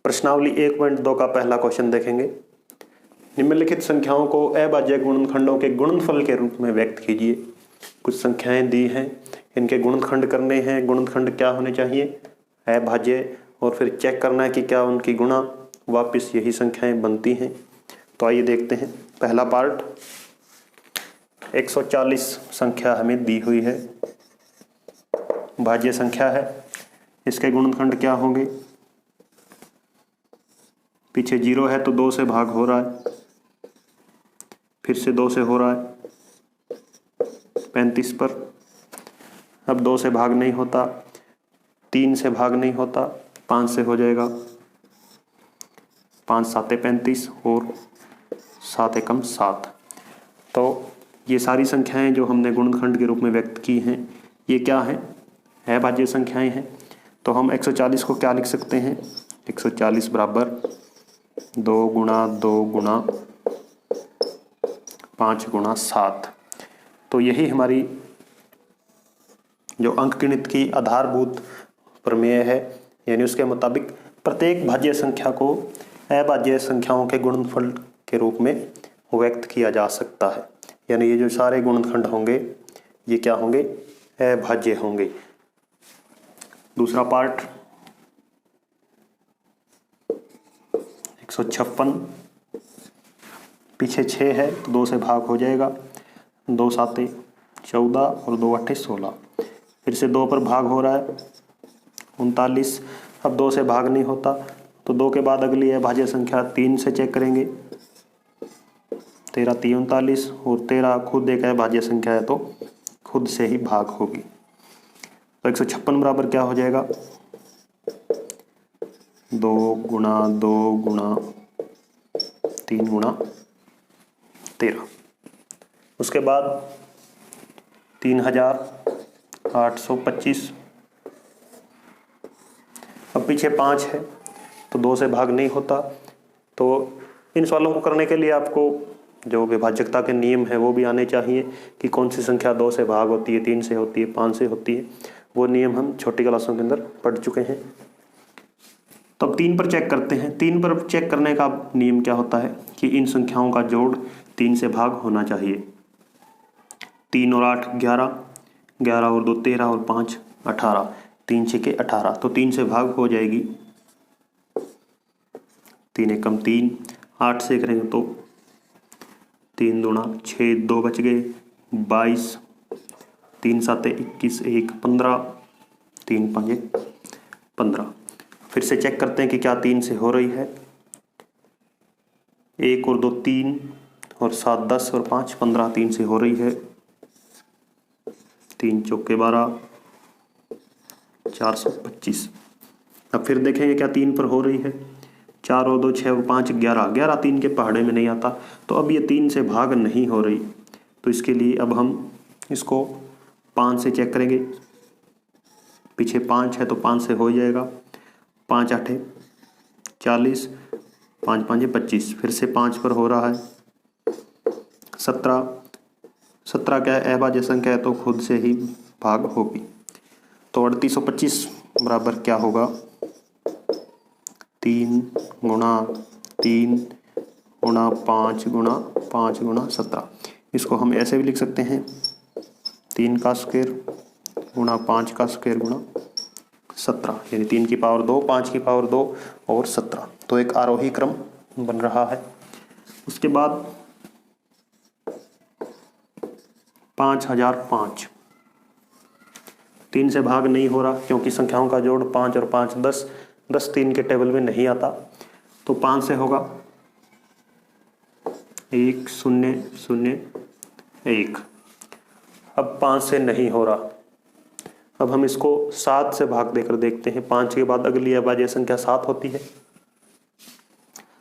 प्रश्नावली 1.2 का पहला क्वेश्चन देखेंगे। निम्नलिखित संख्याओं को अभाज्य गुणनखंडों के गुणनफल के रूप में व्यक्त कीजिए। कुछ संख्याएं दी हैं, इनके गुणनखंड करने हैं। गुणनखंड क्या होने चाहिए? अभाज्य। और फिर चेक करना है कि क्या उनकी गुणा वापस यही संख्याएं बनती हैं। तो आइए देखते हैं। पहला पार्ट 140 संख्या हमें दी हुई है, भाज्य संख्या है। इसके गुणनखंड क्या होंगे? पीछे 0 है तो 2 से भाग हो रहा है, फिर से 2 से हो रहा है 35 पर। अब 2 से भाग नहीं होता, 3 से भाग नहीं होता, 5 से हो जाएगा। 5 7 35 और 7 एकम 7। तो ये सारी संख्याएं जो हमने गुणनखंड के रूप में व्यक्त की हैं, ये क्या है? अभाज्य संख्याएं हैं। तो हम 140 को क्या लिख सकते हैं? 140 बराबर 2 गुणा 2 गुणा 5 गुणा 7। तो यही हमारी जो अंकगणित की आधारभूत प्रमेय है, यानी उसके मुताबिक प्रत्येक भाज्य संख्या को अभाज्य संख्याओं के गुणनफल के रूप में व्यक्त किया जा सकता है। यानी ये जो सारे गुणनखंड होंगे ये क्या होंगे? अभाज्य होंगे। दूसरा पार्ट 156, पीछे 6 है तो 2 से भाग हो जाएगा। 2 7 14 और 2 8 16। फिर से 2 पर भाग हो रहा है 39। अब 2 से भाग नहीं होता तो 2 के बाद अगली अभाज्य संख्या 3 से चेक करेंगे। 13 3 39 और 13 खुद एक अभाज्य संख्या है तो खुद से ही भाग होगी। तो 156 बराबर क्या हो जाएगा? 2 गुणा 2 गुणा 3 गुणा 13। उसके बाद 3825। अब पीछे 5 है तो 2 से भाग नहीं होता। तो इन सवालों को करने के लिए आपको जो विभाजकता के नियम है वो भी आने चाहिए कि कौन सी संख्या 2 से भाग होती है, 3 से होती है, 5 से होती है। वो नियम हम छोटी क्लासों के अंदर पढ़ चुके हैं। तो अब 3 पर चेक करते हैं। 3 पर चेक करने का नियम क्या होता है कि इन संख्याओं का जोड़ 3 से भाग होना चाहिए। 3 और 8 11, 11 और 2 13 और 5 18, 3 6 18। तो 3 से भाग हो जाएगी। 3 एकम 3, 8 से करेंगे तो 3 दूना 6, 2 बच गए 22, 3 7 21, 1 15, 3 5 15। फिर से चेक करते हैं कि क्या 3 से हो रही है। 1 और 2 3 और 7 10 और 5 15, 3 से हो रही है। 3 चौके 12, 425। अब फिर देखेंगे क्या 3 पर हो रही है। 4 और 2 6 और 5 11, 11 3 के पहाड़े में नहीं आता। तो अब ये 3 से भाग नहीं हो रही। तो इसके लिए अब हम इसको 5 से चेक करेंगे। पीछे 5 है तो 5 से हो जाएगा। 5 8 40, 5 5 25। फिर से 5 पर हो रहा है 17। 17 क्या है? अभाज्य संख्या है तो खुद से ही भाग होगी। तो 3825 बराबर क्या होगा? 3 गुणा 3 गुणा 5 गुणा 5 गुणा 17। इसको हम ऐसे भी लिख सकते हैं 3 का स्क्वायर गुणा 5 का स्क्वायर गुणा 17, यानी 3 की पावर 2, 5 की पावर 2 और 17। तो एक आरोही क्रम बन रहा है। उसके बाद 5005। 3 से भाग नहीं हो रहा क्योंकि संख्याओं का जोड़ 5 और 5 10, 10 3 के टेबल में नहीं आता। तो 5 से होगा 1 0 0 1। अब 5 से नहीं हो रहा। अब हम इसको 7 से भाग देकर देखते हैं। 5 के बाद अगली अभाज्य संख्या 7 होती है।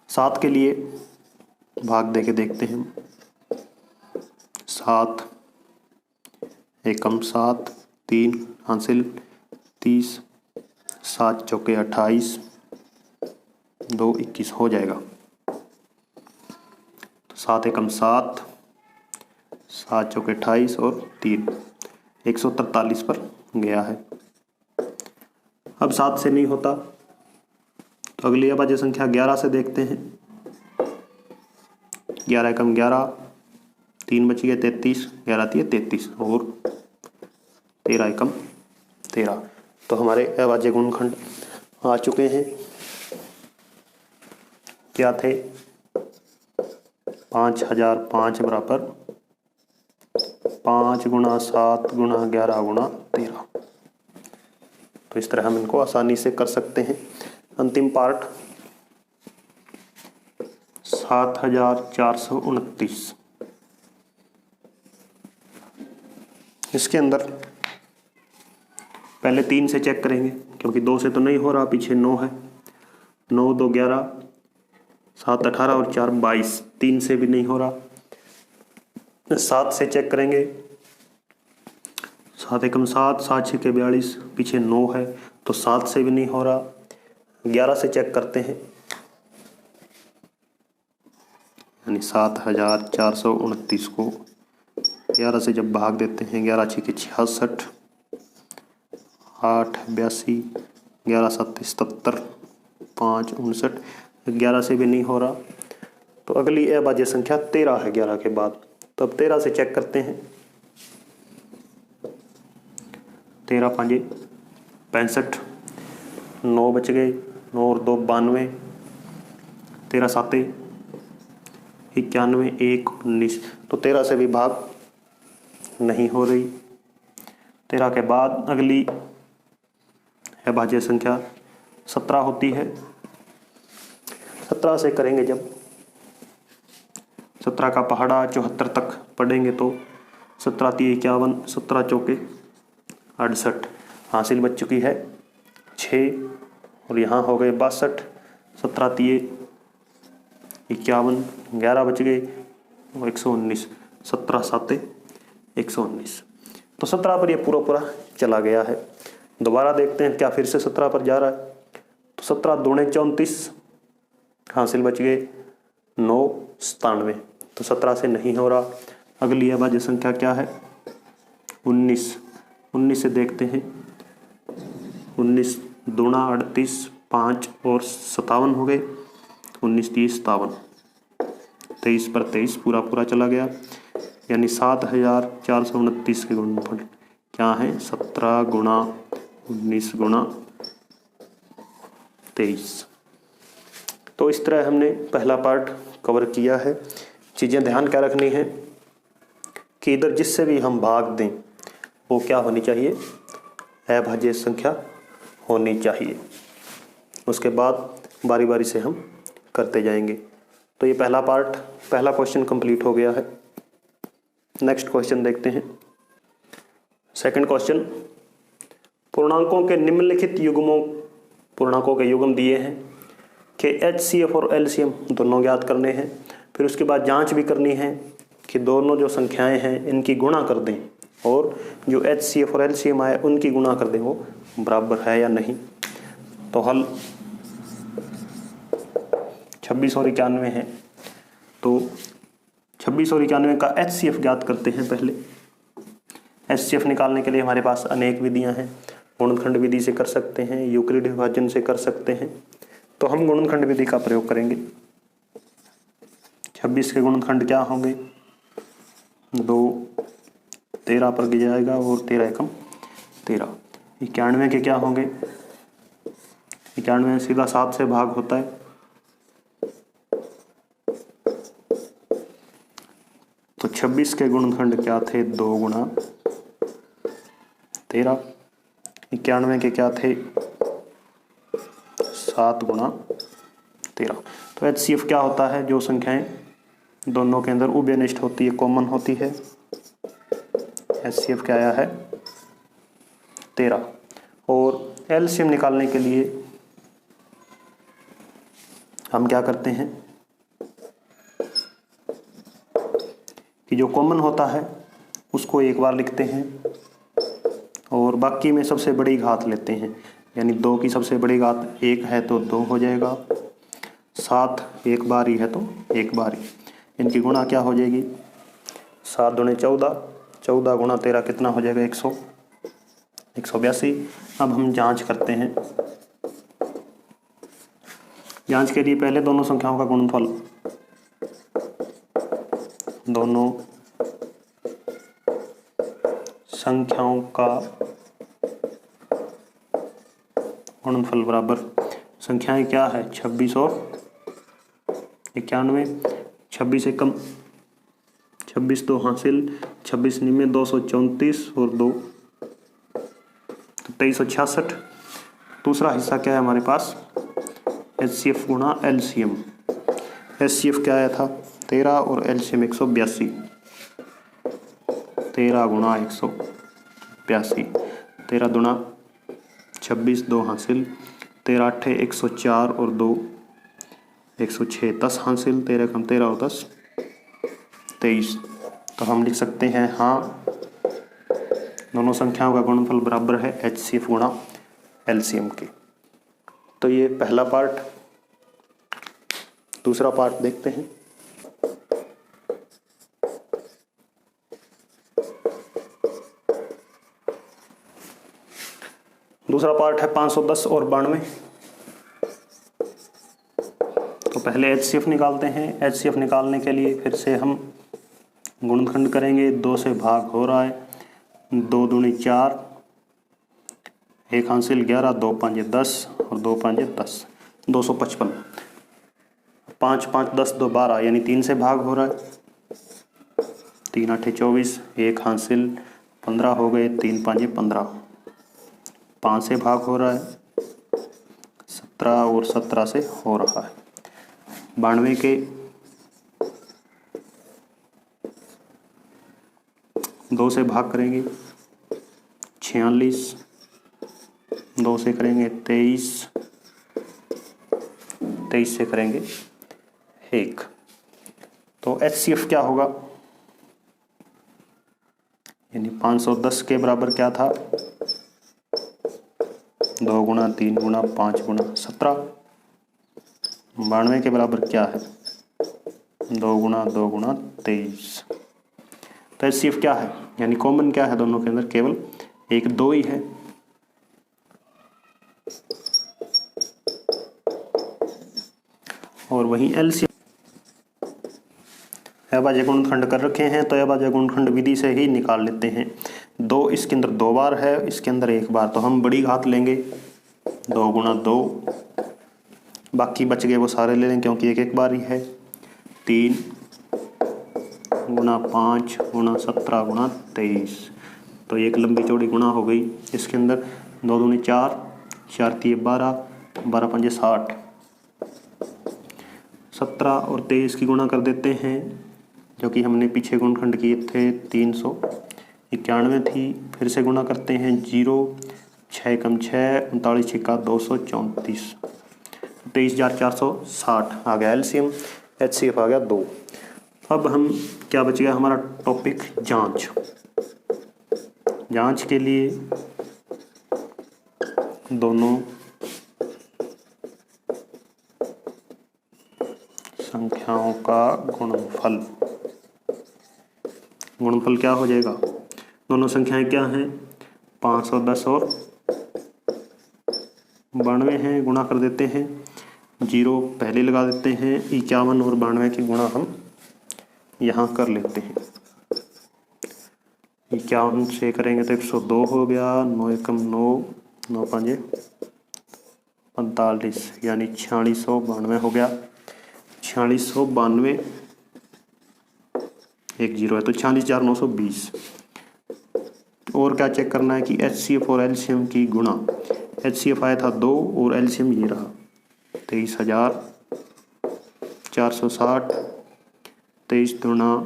7 के लिए भाग देके देखते हैं। 7 एकम 7, 3 हासिल 30, 7 चौके 28, 2 21 हो जाएगा। तो 7 एकम 7, 7 चौके 28 और 3 143 पर गया है। अब 7 से नहीं होता तो अगली अभाज्य संख्या 11 से देखते हैं। 11 एकम 11, 3 बच गए 33, 11 3 33 और 13 एकम 13। तो हमारे अभाज्य गुणनखंड आ चुके हैं। क्या थे? 5005 बराबर 5 गुणा 7 गुणा 11 गुणा 13। तो इस तरह हम इनको आसानी से कर सकते हैं। अंतिम पार्ट 7429। इसके अंदर पहले 3 से चेक करेंगे क्योंकि 2 से तो नहीं हो रहा, पीछे 9 है। 9 2 11, 7 18 और 4 22, 3 से भी नहीं हो रहा। 7 से चेक करेंगे। 7 एकम 7, 7 6 42, पीछे 9 है तो 7 से भी नहीं हो रहा। 11 से चेक करते हैं, यानी 7429 को 11 से जब भाग देते हैं, 11 6 66, 8 82, 11 7 77, 5 59, 11 से भी नहीं हो रहा। तो अगली अभाज्य संख्या 13 है 11 के बाद। तो अब 13 से चेक करते हैं। 13 5 65, 9 बच गए, 9 और 2 92, 13 7 91, 1 19। तो 13 से भी भाग नहीं हो रही। 13 के बाद अगली अभाज्य संख्या 17 होती है। 17 से करेंगे जब, 17 का पहाड़ा 74 तक पढ़ेंगे तो 17 3 51, 17 चौके 68 हासिल बच चुकी है 6 और यहाँ हो गए 62, 17 3 51, 11 बच गए और 119, 17 7 119। तो 17 पर ये पूरा चला गया है। दोबारा देखते हैं क्या फिर से 17 पर जा रहा है। तो 17 दूने 34, हासिल बच गए 9 97। तो 17 से नहीं हो रहा। अगली अभाज्य संख्या क्या है? 19। 19 से देखते हैं। 19 दूना 38, 5 और 57 हो गए, 19 30 57। 23 पर 23 पूरा चला गया, यानी 7429 के गुणनफल क्या है? 17 गुणा 19 गुणा 23। तो इस तरह हमने पहला पार्ट कवर किया है। चीज़ें ध्यान क्या रखनी है कि इधर जिससे भी हम भाग दें वो क्या होनी चाहिए? अभाज्य संख्या होनी चाहिए। उसके बाद बारी बारी से हम करते जाएंगे। तो ये पहला पार्ट, पहला क्वेश्चन कंप्लीट हो गया है। नेक्स्ट क्वेश्चन देखते हैं। सेकंड क्वेश्चन, पूर्णांकों के निम्नलिखित युग्मों, पूर्णांकों के युग्म दिए हैं कि HCF और LCM दोनों ज्ञात करने हैं। फिर उसके बाद जांच भी करनी है कि दोनों जो संख्याएं हैं इनकी गुणा कर दें और जो HCF और LCM आए उनकी गुणा कर दें वो बराबर है या नहीं। तो हल 26 और 91 है। तो 26 और 91 का HCF ज्ञात करते हैं पहले। HCF निकालने के लिए हमारे पास अनेक विधियां हैं। गुणनखंड विधि से कर सकते हैं, यूक्लिड विभाजन से कर सकते हैं। तो हम गुणनखंड विधि का प्रयोग करेंगे। 26 के गुणनखंड क्या होंगे? 2 13 पर गिर जाएगा और 13 एकम 13। 91 के क्या होंगे? 91 सीधा 7 से भाग होता है। तो 26 के गुणनखंड क्या थे? 2 गुणा 13। 91 के क्या थे? 7 गुणा 13। तो HCF क्या होता है? जो संख्याएं दोनों के अंदर उभयनिष्ठ होती है, कॉमन होती है। HCF क्या आया है? 13। और LCM निकालने के लिए हम क्या करते हैं कि जो कॉमन होता है उसको एक बार लिखते हैं और बाकी में सबसे बड़ी घात लेते हैं। यानी 2 की सबसे बड़ी घात 1 है तो 2 हो जाएगा। 7 एक बार ही है तो एक बार ही। इनकी गुणा क्या हो जाएगी? 7 दूने 14, 14 गुणा 13 कितना हो जाएगा? 182। अब हम जांच करते हैं। जांच के लिए पहले दोनों संख्याओं का गुणनफल, दोनों संख्याओं का गुणनफल बराबर, संख्याएं क्या है 26 और 91, 26 से कम 26 तो हासिल, 26 निम्न 234 और 2 तो 2366। दूसरा हिस्सा क्या है हमारे पास, HCF गुणा LCM। HCF क्या आया था 13 और LCM 182, 13 गुणा 182, 13 दुना 26, 2 हासिल, 13 अट्ठे 104 और 2 106, 10 हासिल, 13 कम 13 और 10 23। तो हम लिख सकते हैं हाँ दोनों संख्याओं का गुणनफल बराबर है HCF गुणा LCM के। तो ये पहला पार्ट। दूसरा पार्ट देखते हैं। दूसरा पार्ट है 510 और 92। तो पहले HCF निकालते हैं। HCF निकालने के लिए फिर से हम गुणनखंड करेंगे। 2 से भाग हो रहा है, 2 दूनी 4, 1 हासिल 11, 2 5 10 और 2 5 10, 255। 5 5 10 2 12 यानी 3 से भाग हो रहा है, 3 8 24, 1 हासिल 15 हो गए, 3 5 15, 5 से भाग हो रहा है, 17 और 17 से हो रहा है। 92 के 2 से भाग करेंगे 46, 2 से करेंगे 23, 23 से करेंगे 1। तो HCF क्या होगा, यानी 510 के बराबर क्या था 2 गुणा 3 गुणा 5 गुणा 17। 92 के बराबर क्या है 2 गुणा 2 गुणा 23। तो HCF क्या है, यानी कॉमन क्या है दोनों के अंदर, केवल 1 2 ही है। और वहीं LCM अभाज्य गुणनखंड कर रखे हैं तो अभाज्य गुणनखंड विधि से ही निकाल लेते हैं। 2 इसके अंदर 2 बार है, इसके अंदर 1 बार, तो हम बड़ी घात लेंगे 2 गुणा 2, बाकी बच गए वो सारे ले लें क्योंकि 1 1 बार ही है। 3 गुणा 5 गुणा 17 गुणा 23, तो एक लंबी चौड़ी गुणा हो गई। इसके अंदर 2 दूनी 4, 4 3 12, 12 5 60, 17 और 23 की गुणा कर देते हैं, जो कि हमने पीछे गुणनखंड किए थे 391 थी। फिर से गुणा करते हैं 0, 6 कम 6, 39 छिक्का 234, 23,460 आ गया LCM। HCF आ गया 2। अब हम क्या बच गया हमारा टॉपिक, जांच। जांच के लिए दोनों संख्याओं का गुणनफल, गुणनफल क्या हो जाएगा, दोनों संख्याएं क्या हैं 510 और 92 हैं, गुणा कर देते हैं, 0 पहले लगा देते हैं, 51 और 92 की गुणा हम यहाँ कर लेते हैं। 51 से करेंगे तो 102 हो गया, 9 एकम 9, 9 5 45 यानी 4692 हो गया। 4692 एक 0 है तो 46,920। और क्या चेक करना है कि HCF और LCM की गुणा। HCF आया था 2 और LCM ये रहा 23,460, 23 दुना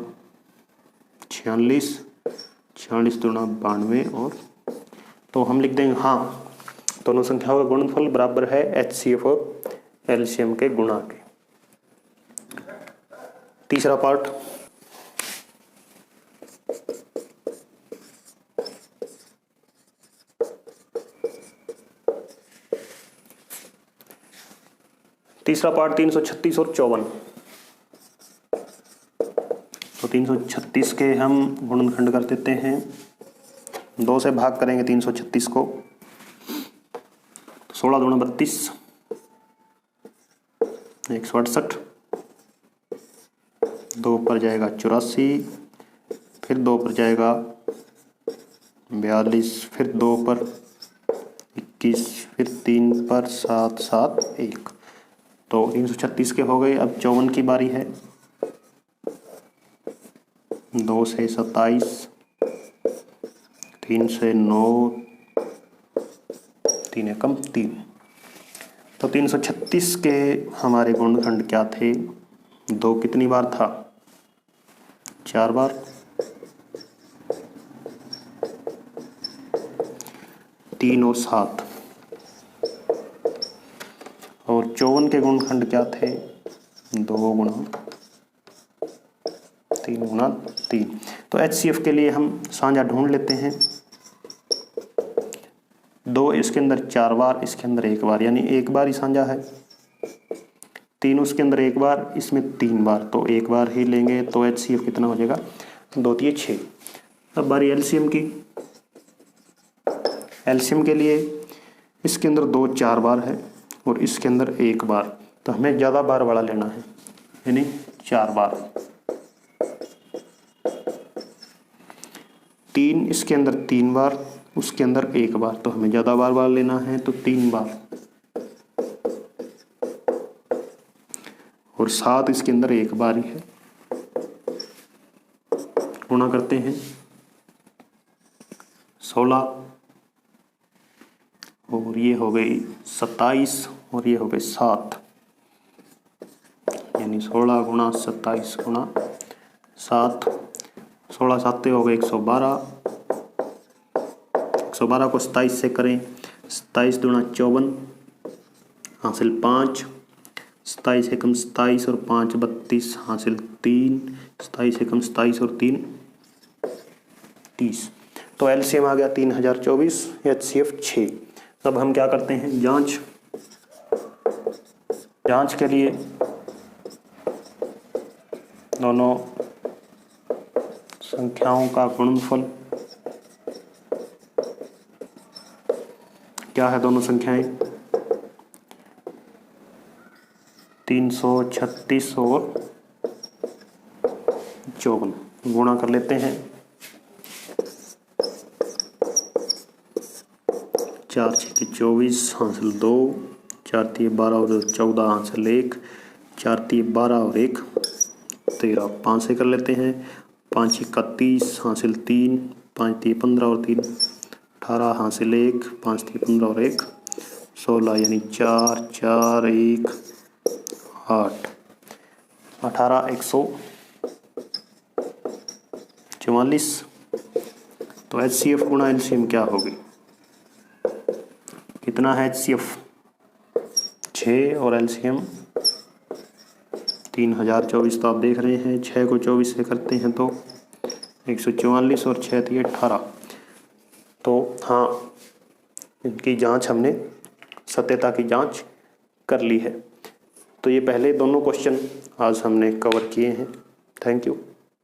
46, 46 दुना 92 और तो हम लिख देंगे हाँ दोनों संख्याओं का गुणनफल बराबर है HCF और LCM के गुणा के। तीसरा पार्ट, तीसरा पार्ट 336 और 54। तो 336 के हम गुणनखंड कर देते हैं, 2 से भाग करेंगे 336 को, 16 दूना 32, 168, 2 पर जाएगा 84, फिर 2 पर जाएगा 42, फिर 2 पर 21, फिर 3 पर 7 7 1। तो 336 के हो गए। अब 54 की बारी है। 2 से 27, 3 से 9, 3 एकम 3। तो 336 के हमारे गुणनखंड क्या थे? 2 कितनी बार था? 4 बार। 3 और 7। और 54 के गुणनखंड क्या थे? 2 गुणा 3 गुणा 3। तो HCF के लिए हम साझा ढूंढ लेते हैं। 2 इसके अंदर 4 बार, इसके अंदर 1 बार, यानी 1 बार ही साझा है। 3 उसके अंदर 1 बार, इसमें 3 बार, तो 1 बार ही लेंगे। तो HCF कितना हो जाएगा? 2 3 6। अब बारी LCM की। LCM के लिए इसके अंदर 2 4 बार है और इसके अंदर 1 बार, तो हमें ज़्यादा बार वाला लेना है, यानी 4 बार। 3 इसके अंदर 3 बार, उसके अंदर 1 बार, तो हमें ज़्यादा बार वाला लेना है, तो 3 बार। और 7 इसके अंदर 1 बार ही है। गुणा करते हैं। 16 और ये हो गई 27 और ये हो गए 7, यानी 16 गुणा 27 गुणा 7। 16 7 हो गए 112। 112 को 27 से करें, 27 दूना 54, हासिल 5, 27 एकम 27 और 5 32, हासिल 3, 27 एकम 27 और 3 30। तो LCM आ गया 3024, HCF 6। अब हम क्या करते हैं? जांच के लिए दोनों संख्याओं का गुणनफल क्या है? दोनों संख्याएं 336 और 54 गुणा कर लेते हैं। 4 6 24, हासिल 2, 4 3 12 और 14, हासिल 1, 4 3 12 और 1 13। 5 से कर लेते हैं। 5 31, हासिल 3, 5 3 15 और 3 18, हासिल 1, 5 3 15 और 1 16, यानी 4 4 1 8 18 144। तो HCF गुणा LCM क्या होगी? कितना है HCF? 6 और LCM 3024। तो आप देख रहे हैं 6 को 24 से करते हैं तो 144 और 6 थी 18। तो हाँ, इनकी जांच हमने सत्यता की जांच कर ली है। तो ये पहले दोनों क्वेश्चन आज हमने कवर किए हैं। Thank you.